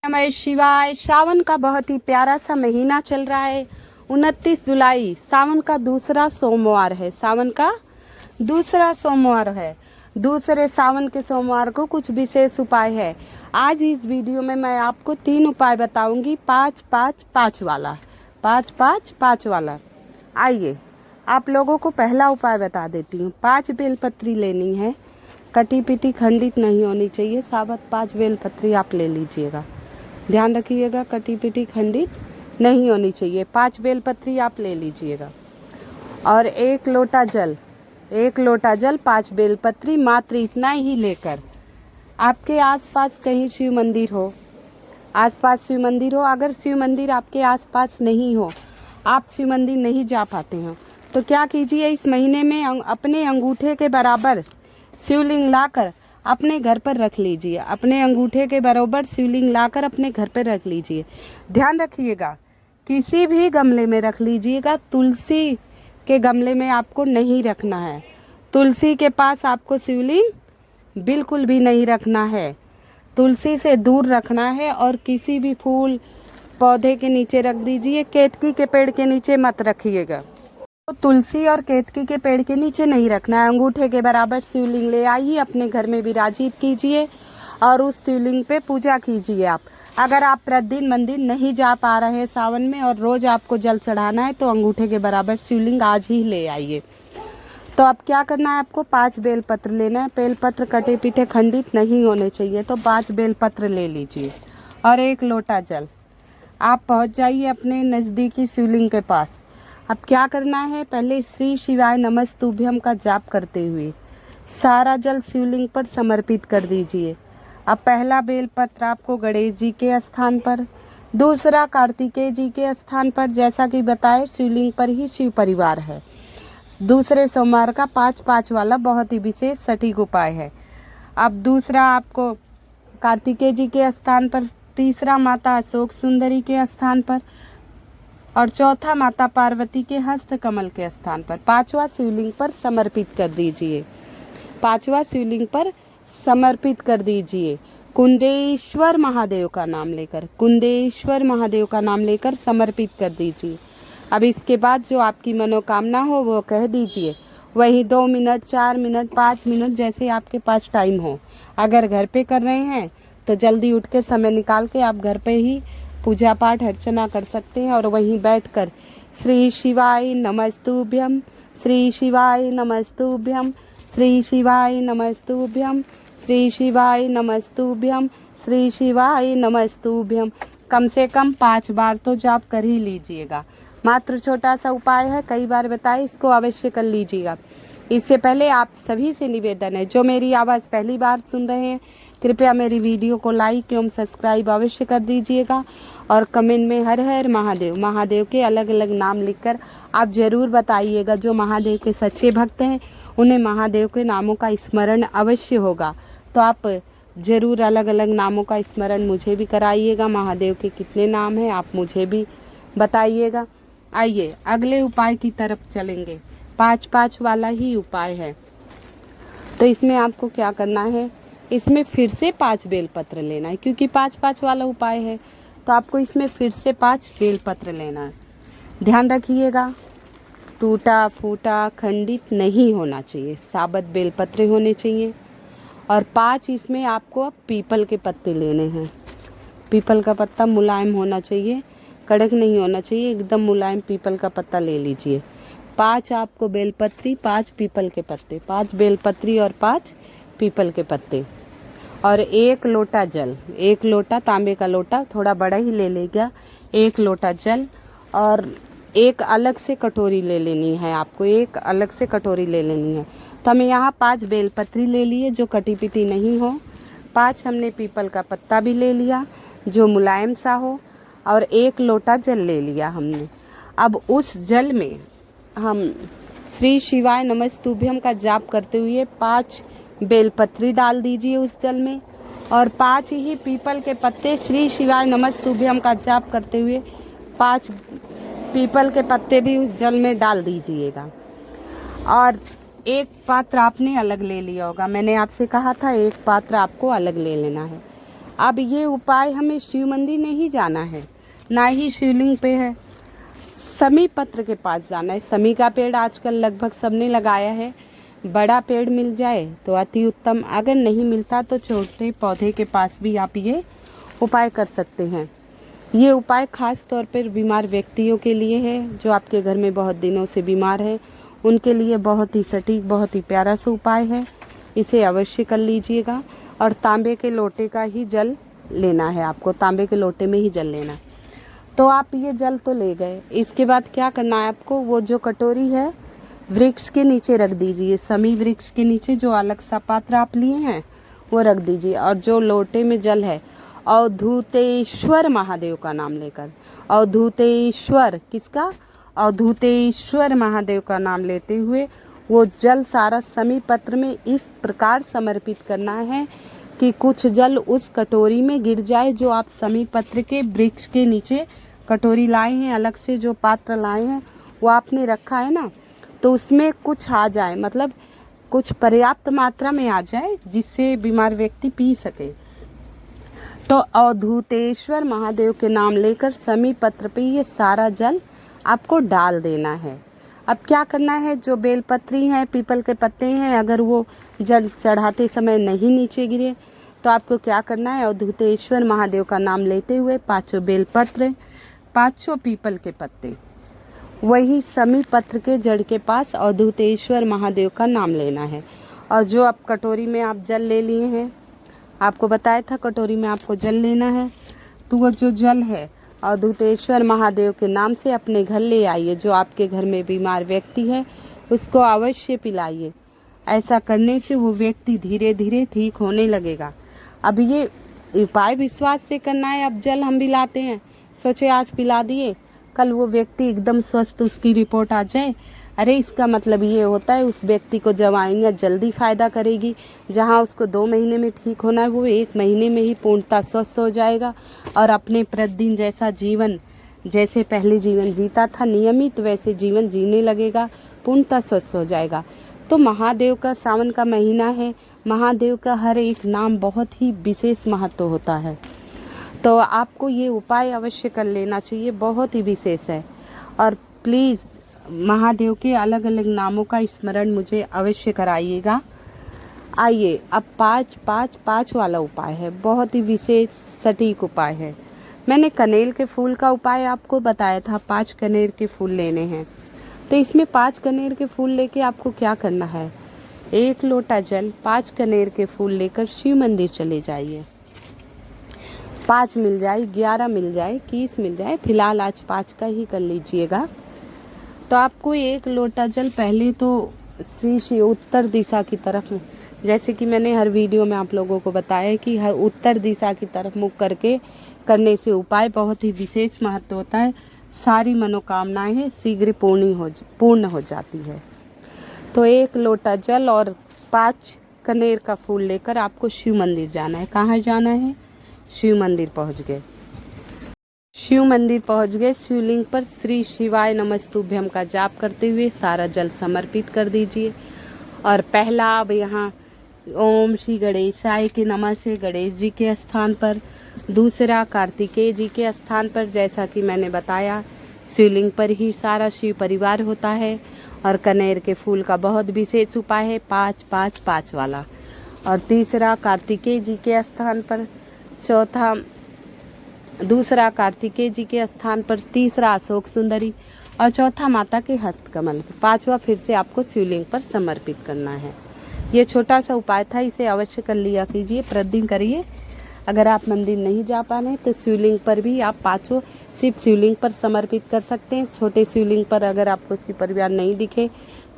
नमः शिवाय। श्रावण का बहुत ही प्यारा सा महीना चल रहा है। 29 जुलाई सावन का दूसरा सोमवार है। सावन का दूसरा सोमवार है। दूसरे सावन के सोमवार को कुछ विशेष उपाय है। आज इस वीडियो में मैं आपको 3 उपाय बताऊंगी। 5-5-5 वाला, 5-5-5 वाला। आइए आप लोगों को पहला उपाय बता देती हूँ। 5 बेलपत्री लेनी है। कटी पिटी खंडित नहीं होनी चाहिए। साबुत 5 बेलपत्री आप ले लीजिएगा। ध्यान रखिएगा, कटी पिटी खंडित नहीं होनी चाहिए। 5 बेलपत्री आप ले लीजिएगा। और 1 लोटा जल, 1 लोटा जल, 5 बेलपत्री, मात्र इतना ही लेकर आपके आसपास कहीं शिव मंदिर हो, आसपास शिव मंदिर हो। अगर शिव मंदिर आपके आसपास नहीं हो, आप शिव मंदिर नहीं जा पाते हैं, तो क्या कीजिए, इस महीने में अपने अंगूठे के बराबर शिवलिंग लाकर अपने घर पर रख लीजिए। अपने अंगूठे के बराबर शिवलिंग लाकर अपने घर पर रख लीजिए। ध्यान रखिएगा, किसी भी गमले में रख लीजिएगा। तुलसी के गमले में आपको नहीं रखना है। तुलसी के पास आपको शिवलिंग बिल्कुल भी नहीं रखना है। तुलसी से दूर रखना है। और किसी भी फूल पौधे के नीचे रख दीजिए। केतकी के पेड़ के नीचे मत रखिएगा। तो तुलसी और केतकी के पेड़ के नीचे नहीं रखना है। अंगूठे के बराबर शिवलिंग ले आइए, अपने घर में विराजित कीजिए और उस शिवलिंग पे पूजा कीजिए। आप अगर आप प्रतिदिन मंदिर नहीं जा पा रहे हैं सावन में और रोज आपको जल चढ़ाना है, तो अंगूठे के बराबर शिवलिंग आज ही ले आइए। तो अब क्या करना है, आपको 5 बेलपत्र लेना है। बेलपत्र कटे पीटे खंडित नहीं होने चाहिए। तो 5 बेलपत्र ले लीजिए और 1 लोटा जल। आप पहुंच जाइए अपने नज़दीकी शिवलिंग के पास। अब क्या करना है, पहले श्री शिवाय नमस्तुभ्यम का जाप करते हुए सारा जल शिवलिंग पर समर्पित कर दीजिए। अब पहला बेलपत्र आपको गणेश जी के स्थान पर, दूसरा कार्तिकेय जी के स्थान पर। जैसा कि बताए, शिवलिंग पर ही शिव परिवार है। दूसरे सोमवार का 5-5 वाला बहुत ही विशेष सटीक उपाय है। अब दूसरा आपको कार्तिकेय जी के स्थान पर, तीसरा माता अशोक सुंदरी के स्थान पर और चौथा माता पार्वती के हस्त कमल के स्थान पर। 5वां शिवलिंग पर समर्पित कर दीजिए। 5वां शिवलिंग पर समर्पित कर दीजिए। कुंदेश्वर महादेव का नाम लेकर, कुंदेश्वर महादेव का नाम लेकर समर्पित कर दीजिए। अब इसके बाद जो आपकी मनोकामना हो वो कह दीजिए। वही 2 मिनट, 4 मिनट, 5 मिनट, जैसे आपके पास टाइम हो। अगर घर पे कर रहे हैं तो जल्दी उठ के समय निकाल के आप घर पे ही पूजा पाठ अर्चना कर सकते हैं। और वहीं बैठकर श्री शिवाय नमस्तुभ्यम, श्री शिवाय नमस्तुभ्यम, श्री शिवाय नमस्तुभ्यम, श्री शिवाय नमस्तुभ्यम, श्री शिवाय नमस्तुभ्यम कम से कम 5 बार तो जाप कर ही लीजिएगा। मात्र छोटा सा उपाय है, कई बार बताए, इसको अवश्य कर लीजिएगा। इससे पहले आप सभी से निवेदन है, जो मेरी आवाज़ पहली बार सुन रहे हैं, कृपया मेरी वीडियो को लाइक एवं सब्सक्राइब अवश्य कर दीजिएगा। और कमेंट में हर हर महादेव, महादेव के अलग अलग नाम लिखकर आप ज़रूर बताइएगा। जो महादेव के सच्चे भक्त हैं उन्हें महादेव के नामों का स्मरण अवश्य होगा। तो आप ज़रूर अलग अलग नामों का स्मरण मुझे भी कराइएगा। महादेव के कितने नाम हैं आप मुझे भी बताइएगा। आइए अगले उपाय की तरफ चलेंगे। 5-5 वाला ही उपाय है। तो इसमें आपको क्या करना है, इसमें फिर से 5 बेलपत्र लेना है। क्योंकि 5-5 वाला उपाय है तो आपको इसमें फिर से 5 बेलपत्र लेना है। ध्यान रखिएगा, टूटा फूटा खंडित नहीं होना चाहिए। साबुत बेलपत्र होने चाहिए। और 5 इसमें आपको अब पीपल के पत्ते लेने हैं। पीपल का पत्ता मुलायम होना चाहिए, कड़क नहीं होना चाहिए, एकदम मुलायम पीपल का पत्ता ले लीजिए। 5 आपको बेलपत्री, 5 पीपल के पत्ते, 5 बेलपत्री और 5 पीपल के पत्ते। और 1 लोटा जल, 1 लोटा तांबे का लोटा, थोड़ा बड़ा ही ले लेगा। 1 लोटा जल और एक अलग से कटोरी ले लेनी है आपको, एक अलग से कटोरी ले लेनी है। तो हमें यहाँ 5 बेलपत्री ले लिए जो कटी पिटी नहीं हो। 5 हमने पीपल का पत्ता भी ले लिया जो मुलायम सा हो। और 1 लोटा जल ले लिया हमने। अब उस जल में हम श्री शिवाय नमस्तुभ्यम का जाप करते हुए 5 बेलपत्री डाल दीजिए उस जल में। और 5 ही पीपल के पत्ते, श्री शिवाय नमस्तुभ्यम का जाप करते हुए 5 पीपल के पत्ते भी उस जल में डाल दीजिएगा। और 1 पात्र आपने अलग ले लिया होगा। मैंने आपसे कहा था 1 पात्र आपको अलग ले लेना है। अब ये उपाय हमें शिव मंदिर नहीं जाना है, ना ही शिवलिंग पे है, समी पत्र के पास जाना है। समी का पेड़ आजकल लगभग सबने लगाया है, बड़ा पेड़ मिल जाए तो अति उत्तम, अगर नहीं मिलता तो छोटे पौधे के पास भी आप ये उपाय कर सकते हैं। ये उपाय खास तौर पर बीमार व्यक्तियों के लिए है, जो आपके घर में बहुत दिनों से बीमार है, उनके लिए बहुत ही सटीक, बहुत ही प्यारा सा उपाय है। इसे अवश्य कर लीजिएगा। और तांबे के लोटे का ही जल लेना है आपको, तांबे के लोटे में ही जल लेना। तो आप ये जल तो ले गए, इसके बाद क्या करना है आपको, वो जो कटोरी है वृक्ष के नीचे रख दीजिए, समी वृक्ष के नीचे जो अलग सा पात्र आप लिए हैं वो रख दीजिए। और जो लोटे में जल है अवधूतेश्वर महादेव का नाम लेकर, अवधूतेश्वर किसका, अवधूतेश्वर महादेव का नाम लेते हुए वो जल सारा समी पत्र में इस प्रकार समर्पित करना है कि कुछ जल उस कटोरी में गिर जाए जो आप समी पत्र के वृक्ष के नीचे कटोरी लाए हैं, अलग से जो पात्र लाए हैं वो आपने रखा है ना, तो उसमें कुछ आ जाए, मतलब कुछ पर्याप्त मात्रा में आ जाए जिससे बीमार व्यक्ति पी सके। तो अवधूतेश्वर महादेव के नाम लेकर समी पत्र पे ये सारा जल आपको डाल देना है। अब क्या करना है, जो बेलपत्री हैं, पीपल के पत्ते हैं, अगर वो जल चढ़ाते समय नहीं नीचे गिरे तो आपको क्या करना है, अवधूतेश्वर महादेव का नाम लेते हुए 5 बेलपत्र, 5 पीपल के पत्ते, वही समी पत्र के जड़ के पास अवधूतेश्वर महादेव का नाम लेना है। और जो आप कटोरी में आप जल ले लिए हैं, आपको बताया था कटोरी में आपको जल लेना है, तो वो जो जल है अवधूतेश्वर महादेव के नाम से अपने घर ले आइए। जो आपके घर में बीमार व्यक्ति है उसको अवश्य पिलाइए। ऐसा करने से वो व्यक्ति धीरे धीरे ठीक होने लगेगा। अब ये उपाय विश्वास से करना है। अब जल हम पिलाते हैं, सोचे आज पिला दिए, कल वो व्यक्ति एकदम स्वस्थ, उसकी रिपोर्ट आ जाए, अरे इसका मतलब ये होता है उस व्यक्ति को दवाइयाँ जल्दी फ़ायदा करेगी। जहाँ उसको 2 महीने में ठीक होना है वो 1 महीने में ही पूर्णतः स्वस्थ हो जाएगा और अपने प्रतिदिन जैसा जीवन, जैसे पहले जीवन जीता था नियमित, वैसे जीवन जीने लगेगा, पूर्णतः स्वस्थ हो जाएगा। तो महादेव का सावन का महीना है, महादेव का हर एक नाम बहुत ही विशेष महत्व होता है। तो आपको ये उपाय अवश्य कर लेना चाहिए, बहुत ही विशेष है। और प्लीज़ महादेव के अलग अलग नामों का स्मरण मुझे अवश्य कराइएगा। आइए अब 5-5-5 वाला उपाय है, बहुत ही विशेष सटीक उपाय है। मैंने कनेल के फूल का उपाय आपको बताया था, 5 कनेर के फूल लेने हैं। तो इसमें 5 कनेर के फूल लेके आपको क्या करना है, 1 लोटा जल, 5 कनेर के फूल लेकर शिव मंदिर चले जाइए। 5 मिल जाए, 11 मिल जाए, 21 मिल जाए, फिलहाल आज 5 का ही कर लीजिएगा। तो आपको 1 लोटा जल पहले तो श्री शिव उत्तर दिशा की तरफ, जैसे कि मैंने हर वीडियो में आप लोगों को बताया कि हर उत्तर दिशा की तरफ मुख करके करने से उपाय बहुत ही विशेष महत्व होता है। सारी मनोकामनाएं शीघ्र पूर्ण हो जाती है। तो 1 लोटा जल और 5 कनेर का फूल लेकर आपको शिव मंदिर जाना है। कहाँ जाना है, शिव मंदिर पहुँच गए। शिव मंदिर पहुँच गए, शिवलिंग पर श्री शिवाय नमस्तुभ्यम का जाप करते हुए सारा जल समर्पित कर दीजिए। और पहला अब यहाँ ओम श्री गणेशाय के नमः से गणेश जी के स्थान पर, दूसरा कार्तिकेय जी के स्थान पर, जैसा कि मैंने बताया शिवलिंग पर ही सारा शिव परिवार होता है। और कनेर के फूल का बहुत विशेष उपाय है 5-5-5 वाला। और तीसरा कार्तिकेय जी के स्थान पर, चौथा दूसरा कार्तिकेय जी के स्थान पर, तीसरा अशोक सुंदरी और चौथा माता के हस्त कमल, 5वां फिर से आपको शिवलिंग पर समर्पित करना है। ये छोटा सा उपाय था, इसे अवश्य कर लिया कीजिए, प्रतिदिन करिए। अगर आप मंदिर नहीं जा पा रहे तो शिवलिंग पर भी आप 5 सिर्फ शिवलिंग पर समर्पित कर सकते हैं। छोटे शिवलिंग पर अगर आपको शिव परिवार नहीं दिखे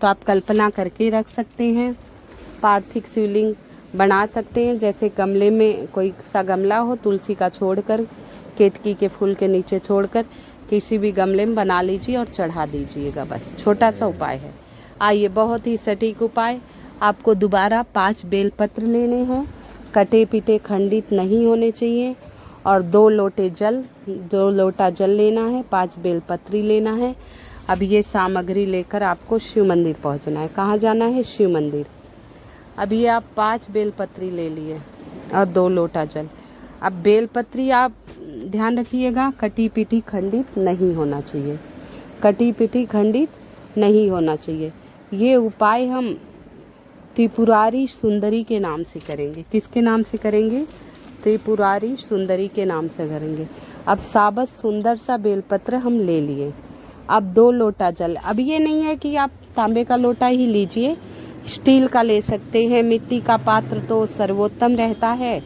तो आप कल्पना करके रख सकते हैं। पार्थिव शिवलिंग बना सकते हैं, जैसे गमले में कोई सा गमला हो, तुलसी का छोड़कर, केतकी के फूल के नीचे छोड़कर किसी भी गमले में बना लीजिए और चढ़ा दीजिएगा। बस छोटा सा उपाय है। आइए, बहुत ही सटीक उपाय। आपको दोबारा 5 बेलपत्र लेने हैं, कटे पिटे खंडित नहीं होने चाहिए। और 2 लोटा जल लेना है, 5 बेलपत्री लेना है। अब ये सामग्री लेकर आपको शिव मंदिर पहुंचना है। कहाँ जाना है, शिव मंदिर। अब ये आप 5 बेलपत्री ले लिए और 2 लोटा जल। अब बेलपत्री आप ध्यान रखिएगा, कटी पिटी खंडित नहीं होना चाहिए, कटी पिटी खंडित नहीं होना चाहिए। ये उपाय हम त्रिपुरारी सुंदरी के नाम से करेंगे। किसके नाम से करेंगे? त्रिपुरारी सुंदरी के नाम से करेंगे। अब साबत सुंदर सा बेलपत्र हम ले लिए। अब 2 लोटा जल। अब ये नहीं है कि आप तांबे का लोटा ही लीजिए, स्टील का ले सकते हैं, मिट्टी का पात्र तो सर्वोत्तम रहता है,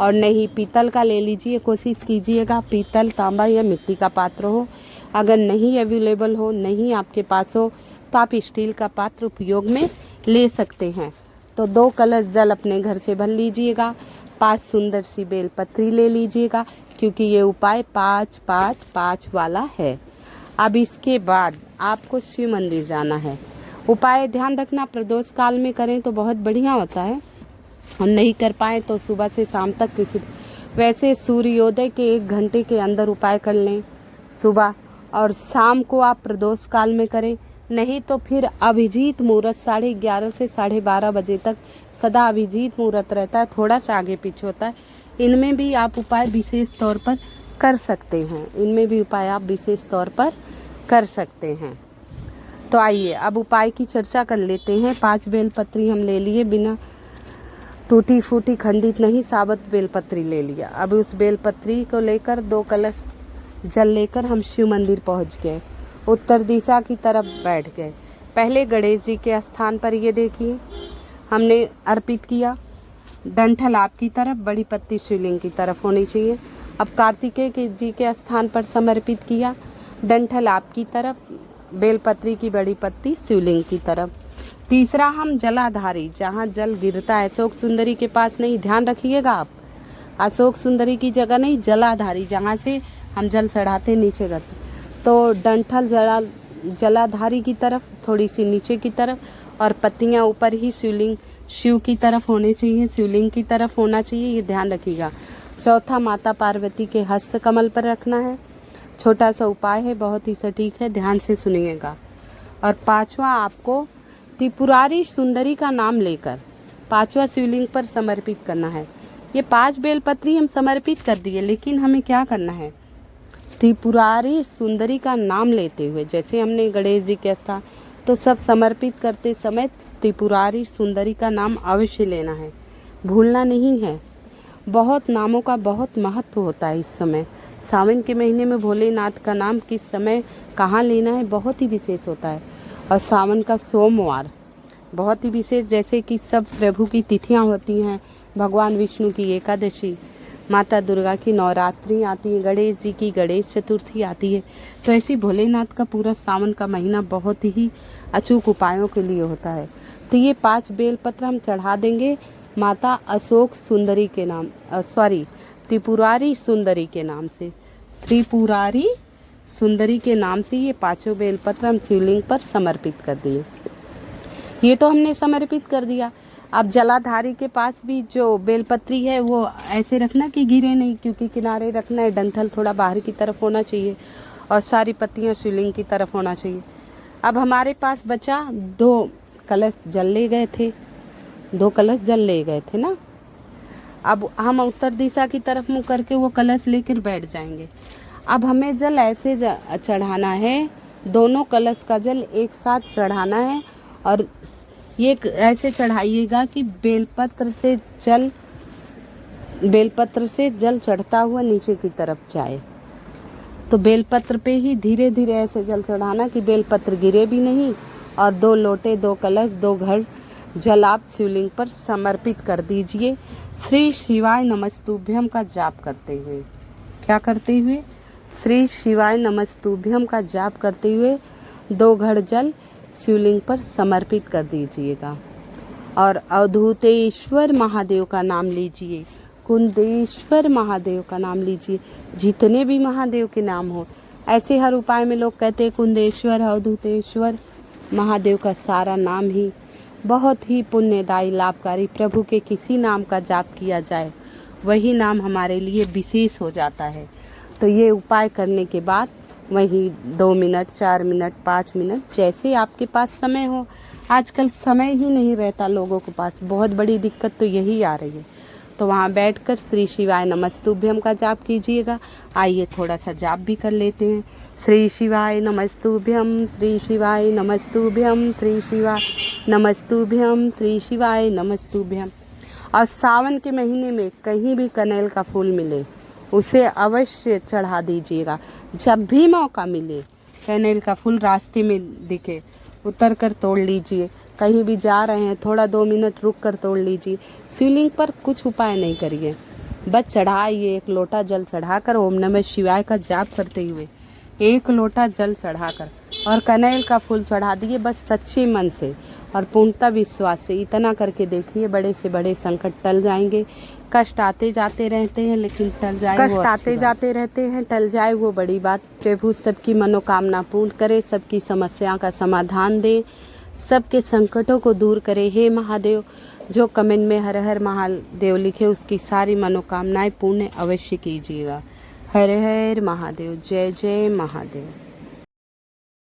और नहीं पीतल का ले लीजिए। कोशिश कीजिएगा पीतल, तांबा या मिट्टी का पात्र हो। अगर नहीं अवेलेबल हो, नहीं आपके पास हो, तो आप स्टील का पात्र उपयोग में ले सकते हैं। तो 2 कलश जल अपने घर से भर लीजिएगा। 5 सुंदर सी बेलपत्री ले लीजिएगा, क्योंकि ये उपाय 5-5-5 वाला है। अब इसके बाद आपको शिव मंदिर जाना है। उपाय ध्यान रखना, प्रदोष काल में करें तो बहुत बढ़िया होता है, हम नहीं कर पाए तो सुबह से शाम तक किसी, वैसे सूर्योदय के 1 घंटे के अंदर उपाय कर लें सुबह, और शाम को आप प्रदोष काल में करें। नहीं तो फिर अभिजीत मुहूर्त 11:30 से 12:30 बजे तक सदा अभिजीत मुहूर्त रहता है, थोड़ा सा आगे पीछे होता है। इनमें भी आप उपाय विशेष तौर पर कर सकते हैं, इनमें भी उपाय आप विशेष तौर पर कर सकते हैं। तो आइए अब उपाय की चर्चा कर लेते हैं। 5 बेलपत्री हम ले लिए, बिना टूटी फूटी खंडित नहीं, साबत बेलपत्री ले लिया। अब उस बेलपत्री को लेकर 2 कलश जल लेकर हम शिव मंदिर पहुंच गए। उत्तर दिशा की तरफ बैठ गए। पहले गणेश जी के स्थान पर ये देखिए हमने अर्पित किया। डंठल आपकी तरफ, बड़ी पत्ती शिवलिंग की तरफ होनी चाहिए। अब कार्तिकेय जी के स्थान पर समर्पित किया। डंठल आपकी तरफ, बेलपत्री की बड़ी पत्ती शिवलिंग की तरफ। तीसरा हम जलाधारी, जहाँ जल गिरता है, अशोक सुंदरी के पास नहीं, ध्यान रखिएगा आप, अशोक सुंदरी की जगह नहीं, जलाधारी जहाँ से हम जल चढ़ाते नीचे करते, तो डंठल जलाधारी की तरफ, थोड़ी सी नीचे की तरफ, और पत्तियाँ ऊपर ही शिवलिंग शिव की तरफ होनी चाहिए, शिवलिंग की तरफ होना चाहिए, ये ध्यान रखिएगा। चौथा माता पार्वती के हस्त कमल पर रखना है। छोटा सा उपाय है, बहुत ही सटीक है, ध्यान से सुनिएगा। और 5वां आपको त्रिपुरारी सुंदरी का नाम लेकर 5वां शिवलिंग पर समर्पित करना है। ये 5 बेलपत्री हम समर्पित कर दिए, लेकिन हमें क्या करना है? त्रिपुरारी सुंदरी का नाम लेते हुए, जैसे हमने गणेश जी के स्थान, तो सब समर्पित करते समय त्रिपुरारी सुंदरी का नाम अवश्य लेना है, भूलना नहीं है। बहुत नामों का बहुत महत्व होता है इस समय। सावन के महीने में भोलेनाथ का नाम किस समय कहाँ लेना है, बहुत ही विशेष होता है। और सावन का सोमवार बहुत ही विशेष, जैसे कि सब प्रभु की तिथियाँ होती हैं, भगवान विष्णु की एकादशी, माता दुर्गा की नवरात्रि आती है, गणेश जी की गणेश चतुर्थी आती है, तो ऐसी भोलेनाथ का पूरा सावन का महीना बहुत ही अचूक उपायों के लिए होता है। तो ये 5 बेलपत्र हम चढ़ा देंगे माता अशोक सुंदरी के नाम, त्रिपुरारी सुंदरी के नाम से, त्रिपुरारी सुंदरी के नाम से ये 5 बेलपत्र हम शिवलिंग पर समर्पित कर दिए। ये तो हमने समर्पित कर दिया। अब जलाधारी के पास भी जो बेलपत्री है वो ऐसे रखना कि गिरे नहीं, क्योंकि किनारे रखना है, डंठल थोड़ा बाहर की तरफ होना चाहिए और सारी पत्तियां शिवलिंग की तरफ होना चाहिए। अब हमारे पास बचा 2 कलश जल ले गए थे, 2 कलश जल ले गए थे ना। अब हम उत्तर दिशा की तरफ मुँह करके वो कलश लेकर बैठ जाएंगे। अब हमें जल ऐसे चढ़ाना है, दोनों कलश का जल एक साथ चढ़ाना है, और ये ऐसे चढ़ाइएगा कि बेलपत्र से जल चढ़ता हुआ नीचे की तरफ जाए। तो बेलपत्र पे ही धीरे धीरे ऐसे जल चढ़ाना कि बेलपत्र गिरे भी नहीं, और 2 लोटे, 2 कलश, 2 घड़ जल आप शिवलिंग पर समर्पित कर दीजिए। श्री शिवाय नमस्तुभ्यम का जाप करते हुए, क्या करते हुए? श्री शिवाय नमस्तुभ्यम का जाप करते हुए 2 घड़ जल शिवलिंग पर समर्पित कर दीजिएगा। और अवधूतेश्वर महादेव का नाम लीजिए, कुंदेश्वर महादेव का नाम लीजिए, जितने भी महादेव के नाम हो। ऐसे हर उपाय में लोग कहते हैं कुंदेश्वर, अवधूतेश्वर, महादेव का सारा नाम ही बहुत ही पुण्यदायी, लाभकारी। प्रभु के किसी नाम का जाप किया जाए वही नाम हमारे लिए विशेष हो जाता है। तो ये उपाय करने के बाद वही 2 मिनट, 4 मिनट, 5 मिनट, जैसे आपके पास समय हो। आजकल समय ही नहीं रहता लोगों के पास, बहुत बड़ी दिक्कत तो यही आ रही है। तो तो वहाँ बैठकर श्री शिवाय नमस्तुभ्यम का जाप कीजिएगा। आइए थोड़ा सा जाप भी कर लेते हैं। श्री शिवाय नमस्तुभ्यम, श्री शिवाय नमस्तुभ्यम, श्री शिवाय नमस्तुभ्यम, श्री शिवाय नमस्तुभ्यम। और सावन के महीने में कहीं भी कनेल का फूल मिले उसे अवश्य चढ़ा दीजिएगा। जब भी मौका मिले कनेल का फूल रास्ते में दिखे उतर कर तोड़ लीजिए। कहीं भी जा रहे हैं थोड़ा 2 मिनट रुक कर तोड़ लीजिए। शिवलिंग पर कुछ उपाय नहीं करिए, बस चढ़ाइए। 1 लोटा जल चढ़ाकर ओम नमः शिवाय का जाप करते हुए 1 लोटा जल चढ़ाकर और कनेल का फूल चढ़ा दिए, बस सच्चे मन से और पूर्णता विश्वास से। इतना करके देखिए, बड़े से बड़े संकट टल जाएंगे। कष्ट आते जाते रहते हैं लेकिन टल जाए, कष्ट आते जाते रहते हैं टल जाए वो बड़ी बात। प्रभु सबकी मनोकामना पूर्ण करे, सबकी समस्या का समाधान दे, सबके संकटों को दूर करे। हे महादेव, जो कमेंट में हर हर महादेव लिखे उसकी सारी मनोकामनाएं पूर्ण अवश्य कीजिएगा। हर हर महादेव, जय जय महादेव।